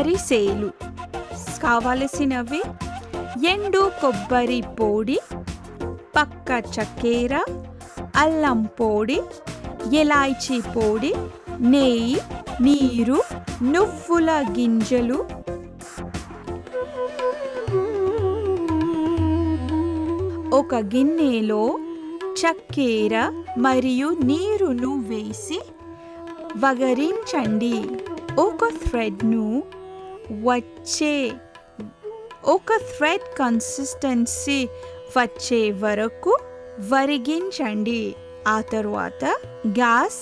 అరిసెలు. కావలసినవి ఎండు కొబ్బరి పొడి, పక్క చక్కెర, అల్లం పొడి, ఇలాచీ పొడి, నెయ్యి, నీరు, నువ్వుల గింజలు, ఒక గిన్నెలో చక్కెర మరియు నీరును వేసి వగరించండి. ఒక థ్రెడ్ కన్సిస్టెన్సీ వచ్చే వరకు వరిగించండి. ఆ తరువాత గ్యాస్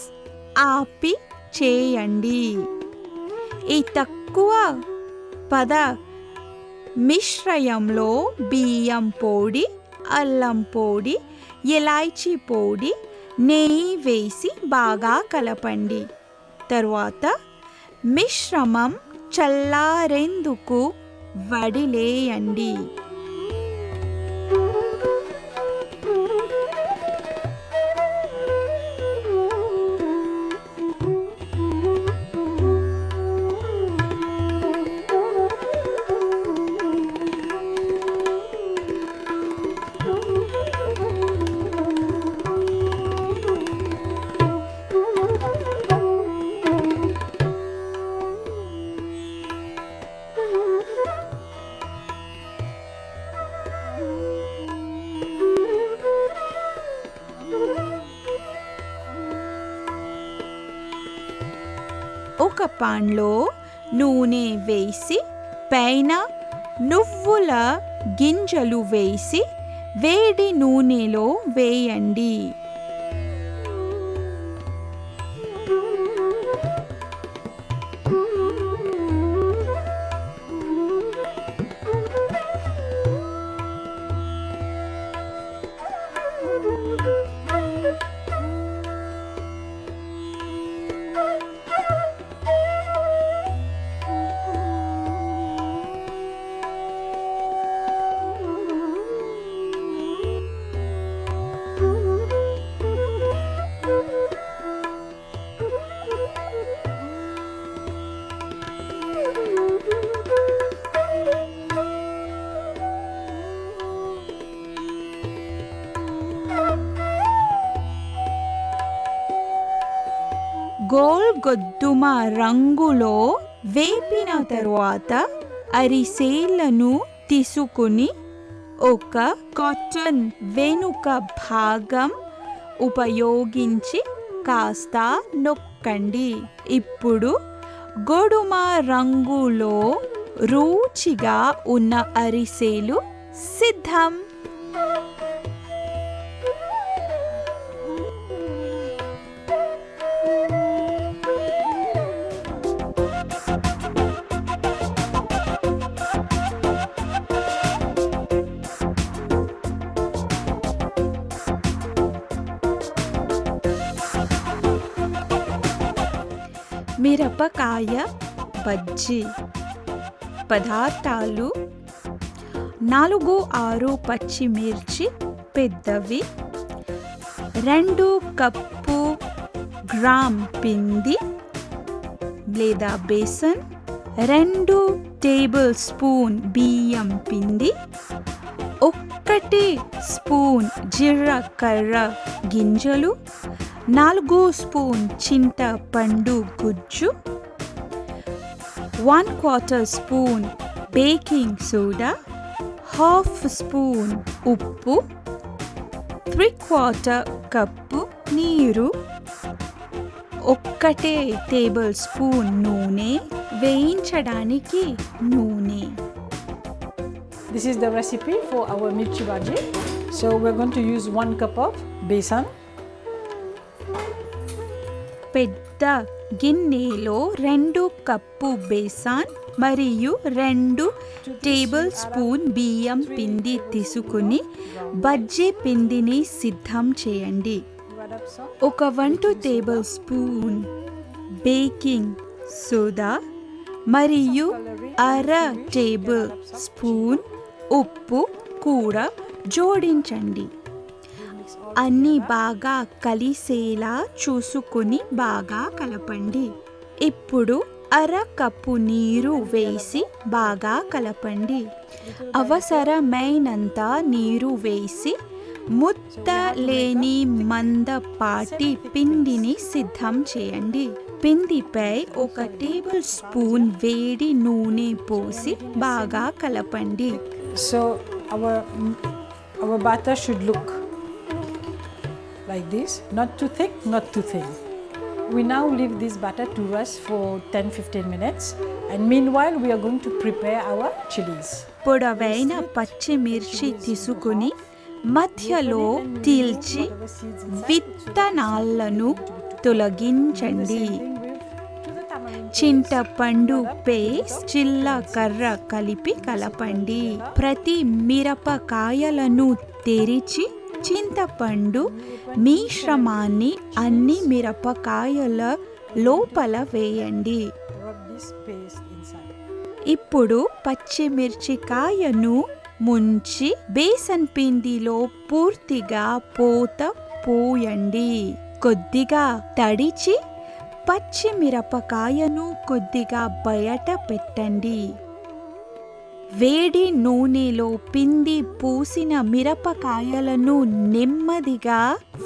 ఆపి చేయండి. ఈ తక్కువ పద మిశ్రయంలో బియ్యం పొడి, అల్లం పొడి, ఇలాచీ పొడి, నెయ్యి వేసి బాగా కలపండి. తరువాత మిశ్రమం చల్లారేందుకు వదిలేయండి. ఒక పాన్లో నూనె వేసి పైన నువ్వుల గింజలు వేసి వేడి నూనెలో వేయండి. గోధుమ రంగులో వేపిన తరువాత అరిసెలను తీసుకుని ఒక కాటన్ వెనుక భాగం ఉపయోగించి కాస్త నొక్కండి. ఇప్పుడు గోధుమ రంగులో రుచిగా ఉన్న అరిసెలు సిద్ధం. మిరపకాయ బజ్జీ పదార్థాలు: 4-6 పచ్చిమిర్చి పెద్దవి, 2 కప్పు గ్రామ్ పిండి లేదా బేసన్, 2 టేబుల్ స్పూన్ బియ్యం పిండి, 1 స్పూన్ జీలకర్ర గింజలు, 4 స్పూన్ చింతపండు గుజ్జు, 1/4 స్పూన్ బేకింగ్ సోడా, 1/2 స్పూన్ ఉప్పు, 3/4 కప్పు నీరు, 1 టేబుల్ స్పూన్ నూనె, వేయించడానికి నూనె. This is the recipe for our mirchi bhaji. So we're going to use 1 cup of besan. పెద్ద గిన్నెలో 2 కప్పు బేసాన్ మరియు 2 టేబుల్ స్పూన్ బియ్యం పిండి తీసుకుని బజ్జీ పిండిని సిద్ధం చేయండి. 1 టేబుల్ స్పూన్ బేకింగ్ సోడా మరియు 1/2 టేబుల్ స్పూన్ ఉప్పు కూడా జోడించండి. అన్నీ బాగా కలిసేలా చూసుకుని బాగా కలపండి. ఇప్పుడు అర కప్పు నీరు వేసి బాగా కలపండి. అవసరమైనంత నీరు వేసి ముద్ద లేని మందపాటి పిండిని సిద్ధం చేయండి. పిండిపై 1 టేబుల్ స్పూన్ వేడి నూనె పోసి బాగా కలపండి. So our batter should look like this, not too thick, not too thin. We now leave this batter to rest for 10-15 minutes, and meanwhile we are going to prepare our chilies. పొడవైన పచ్చిమిర్చి తీసుకుని మధ్యలో తీల్చి విత్తనాలను తొలగించండి. చింతపండు paste, జీలకర్ర కలిపి కలపండి. ప్రతి మిరపకాయలను తెరిచి చింతపండు మిశ్రమాన్ని అన్ని మిరపకాయల లోపల వేయండి. ఇప్పుడు పచ్చిమిర్చికాయను ముంచి బేసన్ పిండిలో పూర్తిగా పోత పోయండి. కొద్దిగా తడిచి పచ్చిమిరపకాయను కొద్దిగా బయట పెట్టండి. వేడి నూనెలో పిండి పూసిన మిరపకాయలను నెమ్మదిగా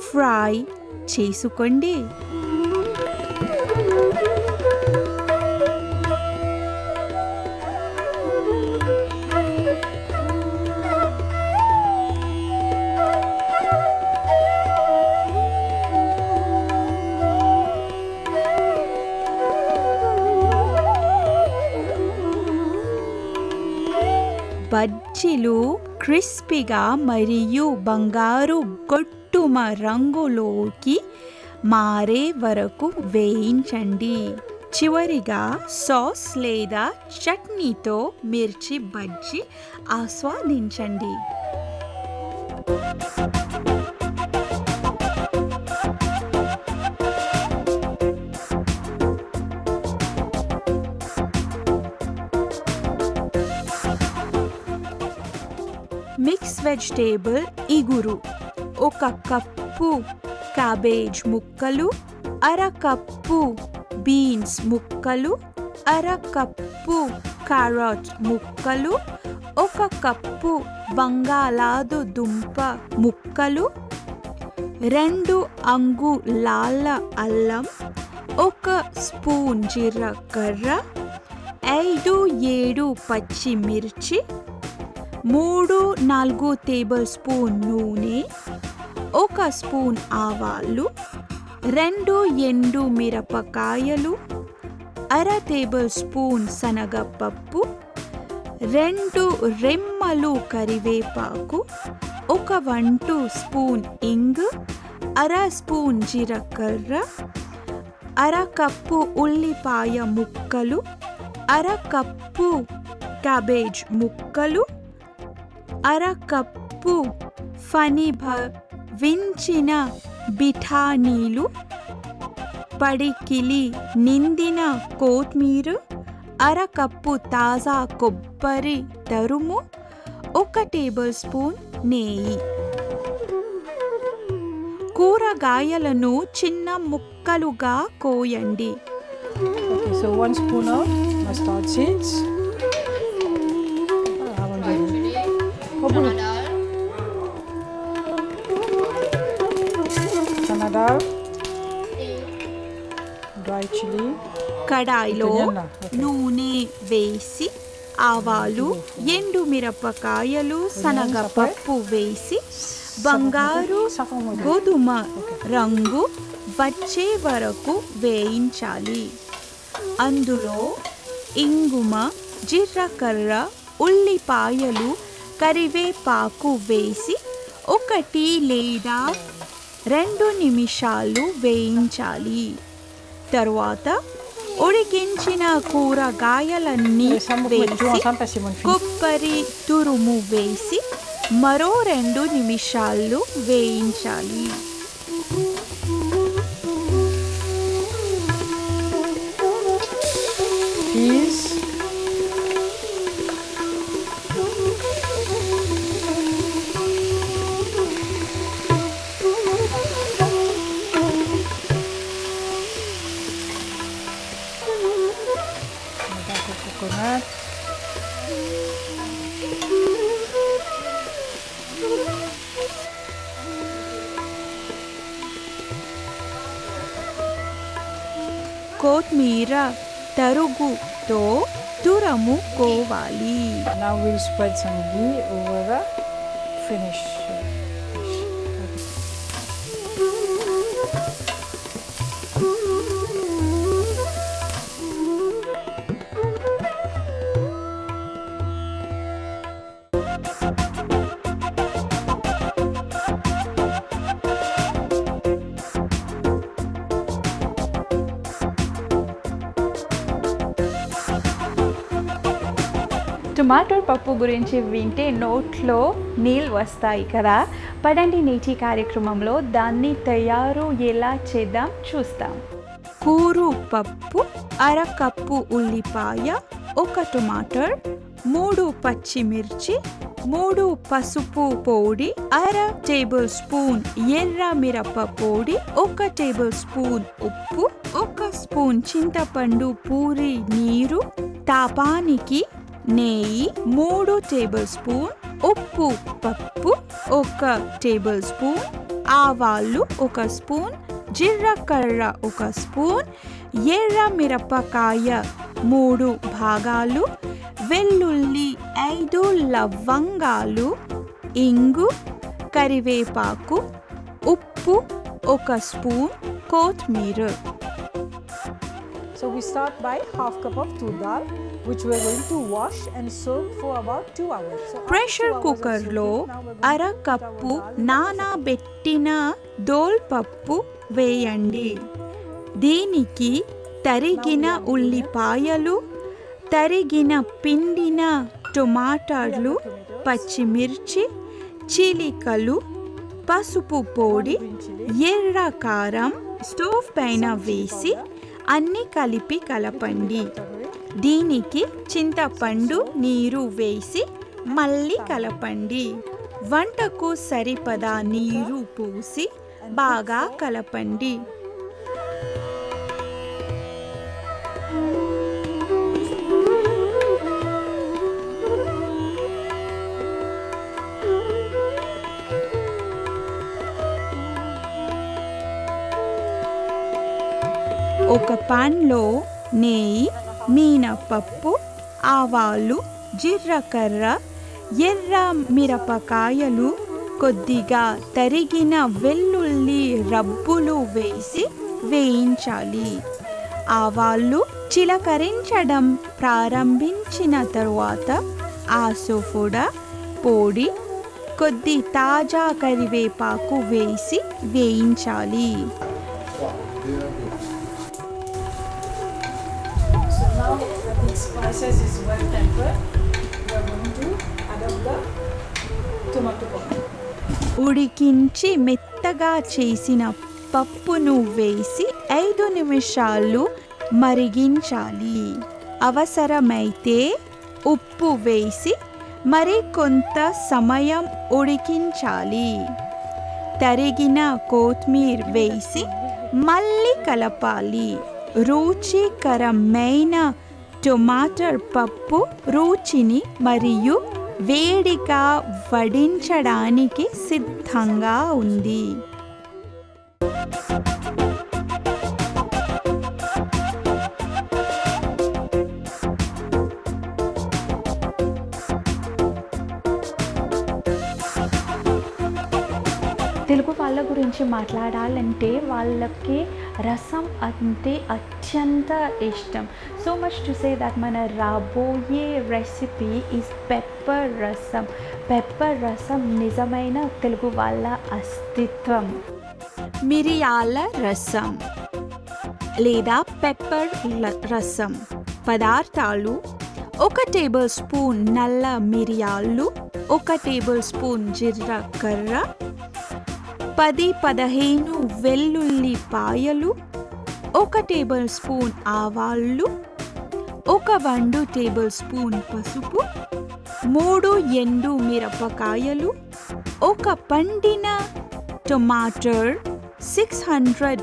ఫ్రై చేసుకోండి. బజ్జీలు క్రిస్పీగా మరియు బంగారు గొట్టుమ రంగులోకి మారే వరకు వేయించండి. చివరిగా సాస్ లేదా చట్నీతో మిర్చి బజ్జీ ఆస్వాదించండి. మిక్స్ వెజిటేబుల్ ఇగురు, 1 కప్పు క్యాబేజ్ ముక్కలు, అర కప్పు బీన్స్ ముక్కలు, అర కప్పు క్యారెట్ ముక్కలు, 1 కప్పు బంగాళాదుంప ముక్కలు, 2 అంగుళాల అల్లం, 1 స్పూన్ జీలకర్ర, 5-7 పచ్చిమిర్చి, 3-4 టేబుల్ స్పూన్ నూనె, 1 స్పూన్ ఆవాలు, 2 ఎండు మిరపకాయలు, అర టేబుల్ స్పూన్ శనగపప్పు, 2 రెమ్మలు కరివేపాకు, 1 వంట స్పూన్ ఇంగు, అర స్పూన్ జీలకర్ర, అర కప్పు ఉల్లిపాయ ముక్కలు, అర కప్పు క్యాబేజ్ ముక్కలు, అర కప్పు వించిన బిఠానీలు, పడికిలి నిండిన కొత్తిమీర, అర కప్పు తాజా కొబ్బరి తరుము, 1 టేబుల్ స్పూన్ నెయ్యి. కూరగాయలను చిన్న ముక్కలుగా కోయండి. Okay, so 1 spoon of mustard seeds. Chana dal, dry chili. కడాయిలో నూనె వేసి ఆవాలు, ఎండు మిరపకాయలు, శనగపప్పు వేసి బంగారు గోధుమ రంగు వచ్చే వరకు వేయించాలి. అందులో ఇంగుమ, జీలకర్ర, ఉల్లిపాయలు, కరివేపాకు వేసి 1 లేదా 2 నిమిషాలు వేయించాలి. తరువాత ఉడికించిన కూరగాయలన్నీ వేసి కొబ్బరి తురుము వేసి మరో 2 నిమిషాలు వేయించాలి. Peas. కొత్తిమీర తరుగుతో తురుముకోవాలి. Now we'll spread some ghee over the finished dish. Tomato పప్పు గురించి వింటే నోట్లో నీళ్ళు వస్తాయి కదా. పదండి నేటి కార్యక్రమంలో దాన్ని తయారు ఎలా చేద్దాం చూస్తాం. కూరు పప్పు, అరకప్పు ఉల్లిపాయ, 1 టొమాటర్, 3 పచ్చిమిర్చి, 3 పసుపు పొడి, 1/2 టేబుల్ స్పూన్ ఎర్ర మిరప పొడి, 1 టేబుల్ స్పూన్ ఉప్పు, 1 స్పూన్ చింతపండు పూరి నీరు, తాపానికి నెయ్యి, 3 టేబుల్ స్పూన్ ఉప్పు, పప్పు 1 టేబుల్ స్పూన్, ఆవాలు 1 స్పూన్, జీలకర్ర 1 స్పూన్, ఎర్ర మిరపకాయ 3 భాగాలు, వెల్లుల్లి 5 లవంగాలు, ఇంగు, కరివేపాకు, ఉప్పు 1 స్పూన్, కొత్తిమీర. So we start by half cup of tur dal, which we are going to wash and soak for about 2 hours. So pressure కుక్కర్లో అరకప్పు నానబెట్టిన దోల్ పప్పు వేయండి. దీనికి తరిగిన ఉల్లిపాయలు, తరిగిన పిండిన టొమాటోలు, పచ్చిమిర్చి, చీలికలు, పసుపు పొడి, ఎర్ర కారం స్టవ్ పైన వేసి అన్ని కలిపి కలపండి. దీనికి చింతపండు నీరు వేసి మళ్ళీ కలపండి. వంటకు సరిపడా నీరు పోసి బాగా కలపండి. ఒక పాన్లో నెయ్యి, మినపప్పు, ఆవాలు, జీలకర్ర, ఎర్ర మిరపకాయలు, కొద్దిగా తరిగిన వెల్లుల్లి రబ్బులు వేసి వేయించాలి. ఆవాలు చిలకరించడం ప్రారంభించిన తరువాత ఆసోఫోడా పొడి, కొద్ది తాజా కరివేపాకు వేసి వేయించాలి. So now that the spices is well tempered, we are going to add up the tomato pulp. ఉడికించి మెత్తగా చేసిన పప్పును వేసి 5 నిమిషాలు మరిగించాలి. అవసరమైతే ఉప్పు వేసి మరి కొంత సమయం ఉడికించాలి. తరిగిన కొత్తిమీర వేసి మళ్ళీ కలపాలి. రుచికరమైన టొమాటో పప్పు రుచిని మరియు వేడిగా వడ్డించడానికి సిద్ధంగా ఉంది. తెలుగు వాళ్ళ గురించి మాట్లాడాలంటే వాళ్ళకి రసం అంటే అత్యంత ఇష్టం. So much to say that మన రాబోయే రెసిపీ ఈజ్ పెప్పర్ రసం. పెప్పర్ రసం నిజమైన తెలుగు వాళ్ళ అస్తిత్వం. మిరియాల రసం లేదా పెప్పర్ రసం పదార్థాలు: 1 టేబుల్ స్పూన్ నల్ల మిరియాలు, 1 టేబుల్ స్పూన్ జీలకర్ర, 10-15 వెల్లుల్లిపాయలు, 1 టేబుల్ స్పూన్ ఆవాలు, 1 టేబుల్ స్పూన్ పసుపు, 3 ఎండు మిరపకాయలు, 1 పండిన టొమాటో, 600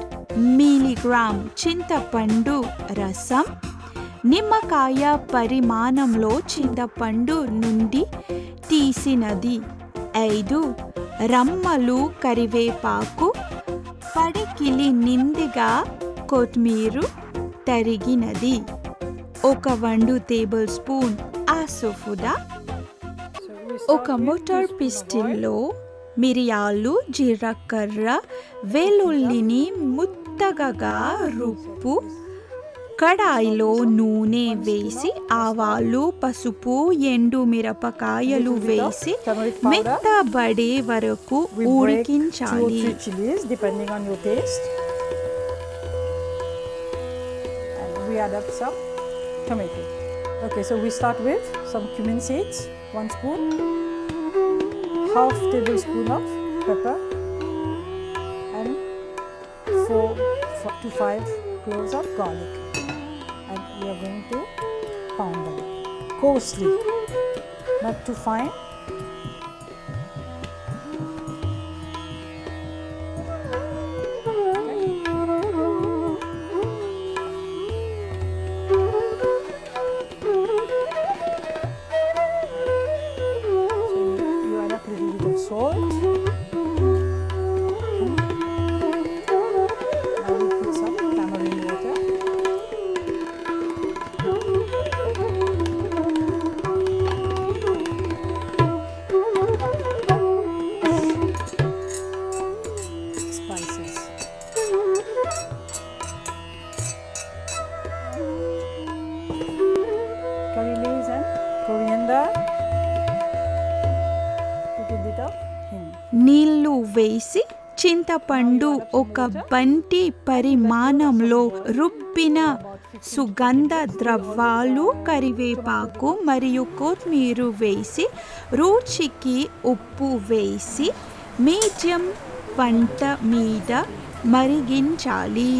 మిల్లీగ్రామ్ చింతపండు రసం, నిమ్మకాయ పరిమాణంలో చింతపండు నుండి తీసినది, 5 రమ్మలు కరివేపాకు, పడికిలి నిండుగా కొత్తిమీర, తరిగినది, 1 టేబుల్ స్పూన్ ఆసోఫుడా, So we 1 start with mortar 2 spoon of oil. పిస్టిల్లో మిరియాలు, జీలకర్ర, వెల్లుల్లిని ముద్దగా రుబ్బు. కడాయిలో నూనె వేసి ఆవాలు, పసుపు, ఎండు మిరపకాయలు వేసి మెత్తబడే వరకు We break 2 or ఉడికించాలి. 3 chilies depending on your taste. And we add up some tomato. Okay, so we start with some cumin seeds, 1 spoon, half tablespoon of pepper, and 4 to 5 cloves of garlic. And we are going to pound them coarsely, not too fine. You add up a little bit of salt. Now we put some tamarind water. Spices. Curry leaves and coriander. Little bit of hing. నీళ్లు వేసి చింతపండు 1 బంటి పరిమాణంలో రుబ్బిన సుగంధ ద్రవ్యాలు, కరివేపాకు మరియు కొత్తిమీర వేసి రుచికి ఉప్పు వేసి మీడియం మంట మీద మరిగించాలి.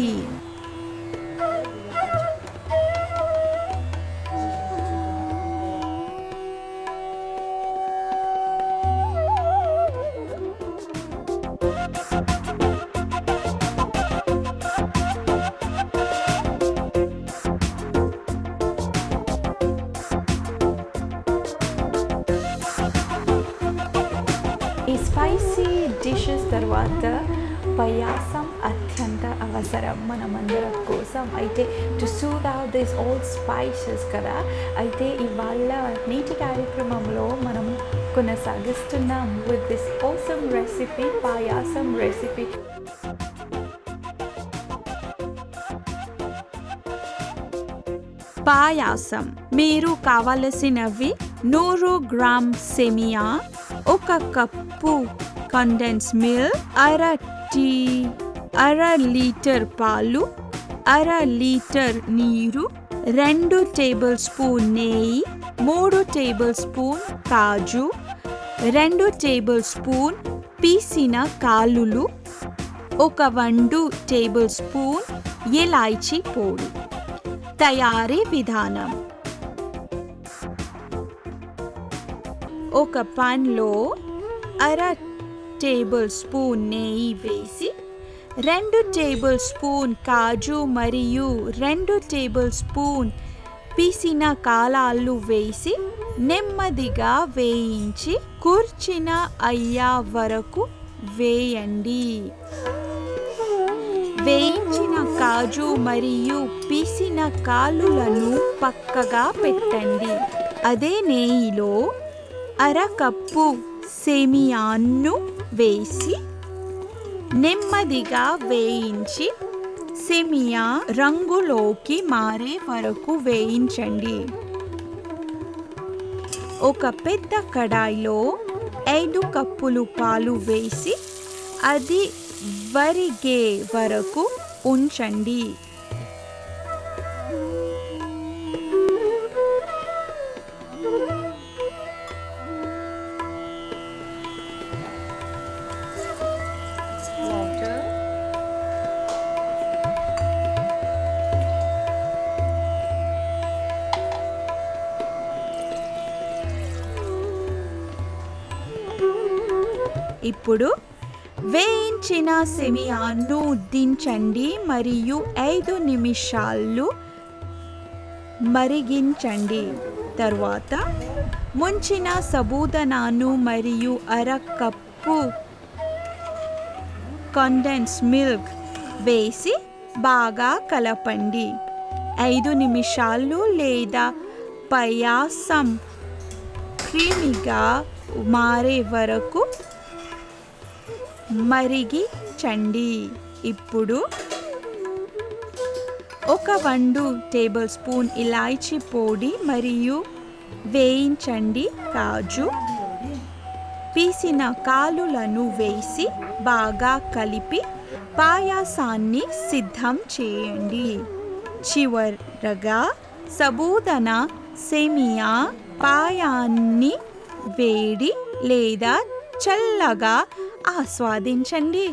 ఈ స్పైసీ డిషెస్ తర్వాత పాయాసం అత్యంత అవసరం మనమందరం కోసం. అయితే to suit out this all spices కదా. అయితే ఇవాళ నేటి కార్యక్రమంలో మనం కొనసాగిస్తున్నాం with this awesome recipe, payasam recipe. Payasam మీరు కావలసినవి 100 గ్రామ్ సేమియా, 1 కప్పు కండెన్స్ మిల్క్, అర లీటర్ పాలు, అర లీటర్ నీరు, 2 టేబుల్ స్పూన్ నెయ్యి, 3 టేబుల్ స్పూన్ కాజు, 2 టేబుల్ స్పూన్ పీసిన కాలులు, 1 టేబుల్ స్పూన్ ఇలాచీ పొడి. తయారీ విధానం: ఒక పాన్లో అర టేబుల్ స్పూన్ నెయ్యి వేసి 2 టేబుల్ స్పూన్ కాజు మరియు 2 టేబుల్ స్పూన్ పీసిన కాలాలు వేసి నెమ్మదిగా వేయించి కూర్చిన అయ్యే వరకు వేయండి. వేయించిన కాజు మరియు పీసిన కాలులను పక్కగా పెట్టండి. అదే నెయ్యిలో అర కప్పు సేమియాను వేసి నెమ్మదిగా వేయించి సేమియా రంగులోకి మారే వరకు వేయించండి. ఒక పెద్ద కడాయిలో 5 కప్పులు పాలు వేసి అది మరిగే వరకు ఉంచండి. ఇప్పుడు వేయించిన సేమియాను దించండి మరియు 5 నిమిషాలు మరిగించండి. తర్వాత ముంచిన సాబుదానాను మరియు అర కప్పు కండెన్స్ మిల్క్ వేసి బాగా కలపండి. 5 నిమిషాలు లేదా పాయసం క్రీమీగా మారే వరకు మరిగించండి. ఇప్పుడు 1 టేబుల్ స్పూన్ ఇలాచీ పొడి మరియు వేయించండి కాజు పీసిన కాలులను వేసి బాగా కలిపి పాయసాన్ని సిద్ధం చేయండి. చివరగా సాబుదాన సేమియా పాయాన్ని వేడి లేదా చల్లగా ఆస్వాదించండి.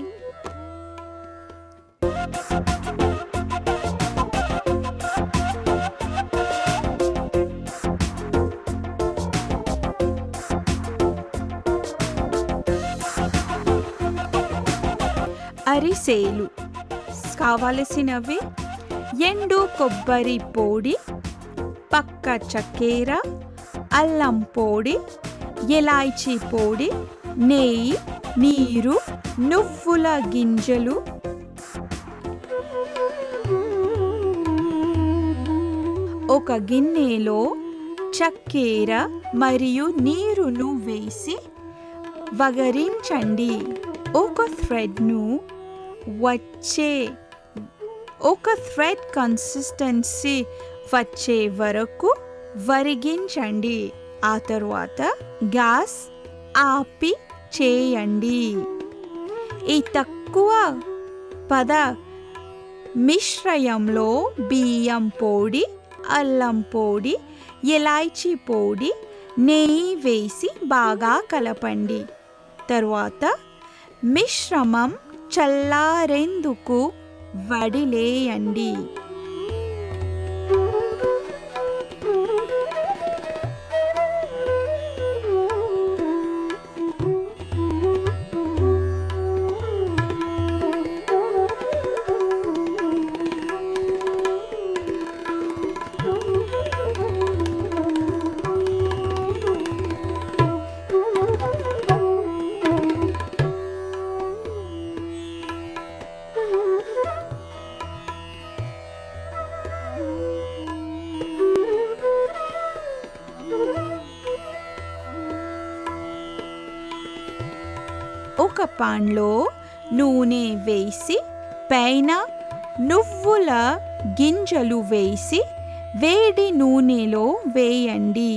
అరిసెలు కావలసినవి: ఎండు కొబ్బరి పొడి, పక్క చక్కెర, అల్లం పొడి, ఇలాచీ పొడి, నెయ్యి, నీరు, నువ్వుల గింజలు, ఒక గిన్నెలో చక్కెర మరియు నీరును వేసి వగరించండి. ఒక థ్రెడ్ కన్సిస్టెన్సీ వచ్చే వరకు వరిగించండి. ఆ తరువాత గ్యాస్ ఆపి చేయండి. ఈ తక్కువ పద మిశ్రయంలో బియ్యం పొడి, అల్లం పొడి, ఇలాచీ పొడి, నెయ్యి వేసి బాగా కలపండి. తరువాత మిశ్రమం చల్లారేందుకు వదిలేయండి. ఒక పాన్లో నూనె వేసి పైన నువ్వుల గింజలు వేసి వేడి నూనెలో వేయండి.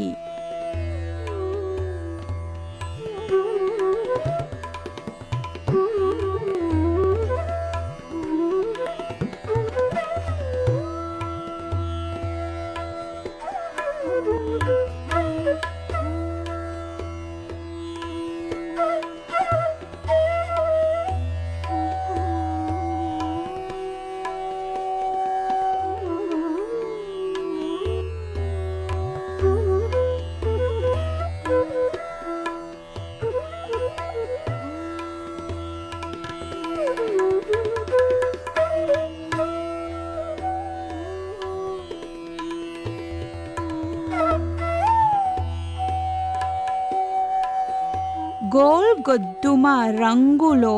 గోధుమ రంగులో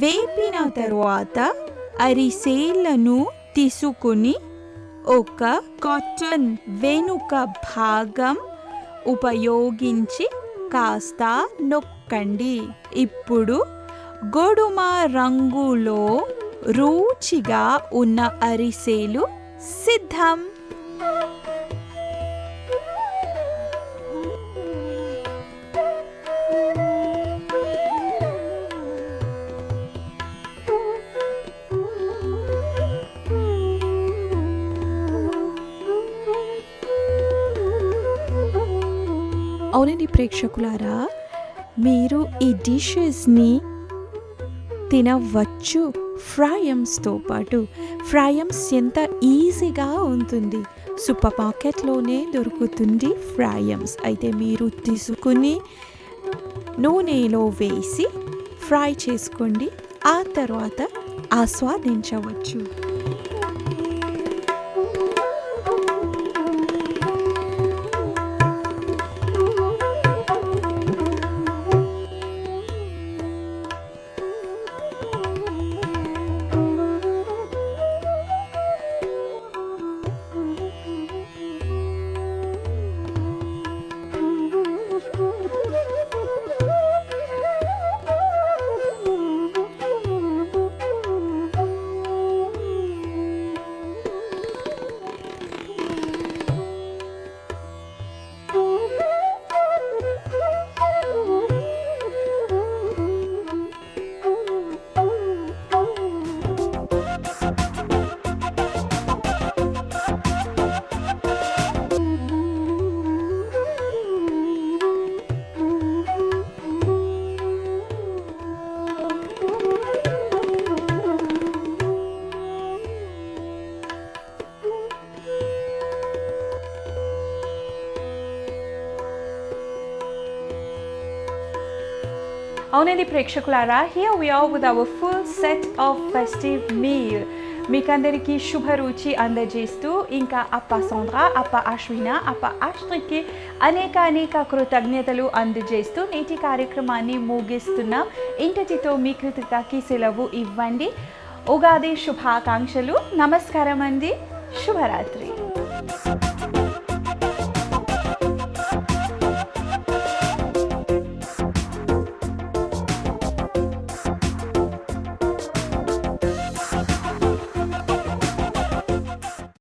వేపిన తరువాత అరిసెలను తీసుకుని ఒక కాటన్ వెనుక భాగం ఉపయోగించి కాస్త నొక్కండి. ఇప్పుడు గోధుమ రంగులో రుచిగా ఉన్న అరిసెలు సిద్ధం. అవునండి ప్రేక్షకులారా, మీరు ఈ డిషెస్ని తినవచ్చు ఫ్రైయమ్స్తో పాటు. ఫ్రైయమ్స్ ఎంత ఈజీగా ఉంటుంది, సూపర్ మార్కెట్లోనే దొరుకుతుంది ఫ్రైయమ్స్. అయితే మీరు తీసుకుని నూనెలో వేసి ఫ్రై చేసుకోండి, ఆ తర్వాత ఆస్వాదించవచ్చు. అవునండి ప్రేక్షకులారా, here we are with our full set of festive meal. మీకందరికీ శుభరుచి అందజేస్తూ ఇంకా అప్ప సౌంద్ర, అప్ప అశ్విన, అప్ప ఆశ్రికి అనేక కృతజ్ఞతలు అందజేస్తూ నేటి కార్యక్రమాన్ని ముగిస్తున్నాం. ఇంతటితో మీ కృతికకి సెలవు ఇవ్వండి. ఉగాది శుభాకాంక్షలు. నమస్కారం అండి. శుభరాత్రి.